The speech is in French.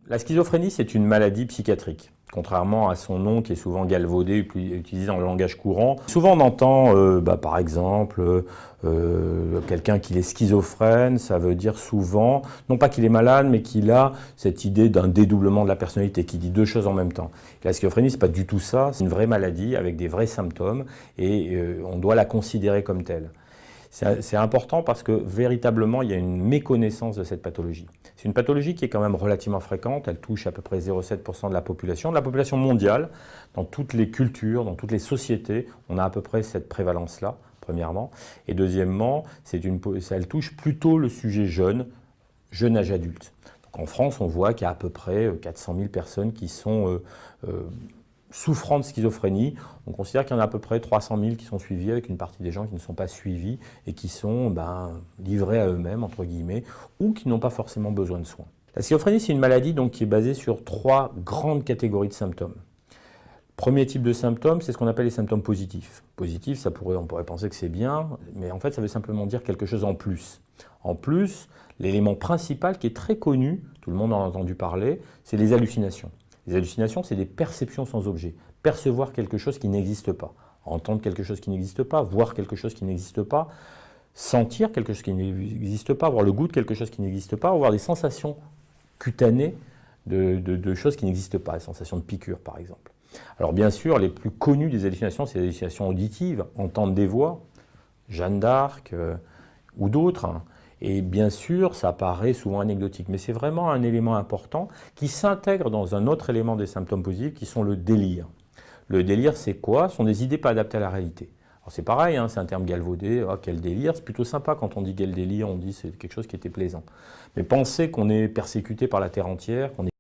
La schizophrénie, c'est une maladie psychiatrique, contrairement à son nom qui est souvent galvaudé, utilisé dans le langage courant. Souvent on entend, par exemple, quelqu'un qui est schizophrène, ça veut dire souvent, non pas qu'il est malade, mais qu'il a cette idée d'un dédoublement de la personnalité, qui dit deux choses en même temps. La schizophrénie, c'est pas du tout ça, c'est une vraie maladie avec des vrais symptômes, et on doit la considérer comme telle. C'est important parce que véritablement, il y a une méconnaissance de cette pathologie. C'est une pathologie qui est quand même relativement fréquente, elle touche à peu près 0,7% de la population mondiale. Dans toutes les cultures, dans toutes les sociétés, on a à peu près cette prévalence-là, premièrement. Et deuxièmement, elle touche plutôt le sujet jeune âge adulte. Donc en France, on voit qu'il y a à peu près 400 000 personnes qui sont souffrant de schizophrénie. On considère qu'il y en a à peu près 300 000 qui sont suivis, avec une partie des gens qui ne sont pas suivis et qui sont livrés à eux-mêmes, entre guillemets, ou qui n'ont pas forcément besoin de soins. La schizophrénie, c'est une maladie donc, qui est basée sur trois grandes catégories de symptômes. Premier type de symptômes, c'est ce qu'on appelle les symptômes positifs. Positifs, on pourrait penser que c'est bien, mais en fait, ça veut simplement dire quelque chose en plus. En plus, l'élément principal qui est très connu, tout le monde en a entendu parler, c'est les hallucinations. Les hallucinations, c'est des perceptions sans objet. Percevoir quelque chose qui n'existe pas. Entendre quelque chose qui n'existe pas, voir quelque chose qui n'existe pas, sentir quelque chose qui n'existe pas, avoir le goût de quelque chose qui n'existe pas, avoir des sensations cutanées de choses qui n'existent pas, des sensations de piqûre par exemple. Alors bien sûr, les plus connues des hallucinations, c'est les hallucinations auditives, entendre des voix, Jeanne d'Arc ou d'autres. Et bien sûr, ça paraît souvent anecdotique, mais c'est vraiment un élément important qui s'intègre dans un autre élément des symptômes positifs qui sont le délire. Le délire, c'est quoi? Ce sont des idées pas adaptées à la réalité. Alors c'est pareil, hein, c'est un terme galvaudé, oh, quel délire, c'est plutôt sympa quand on dit quel délire, on dit c'est quelque chose qui était plaisant. Mais penser qu'on est persécuté par la terre entière, qu'on est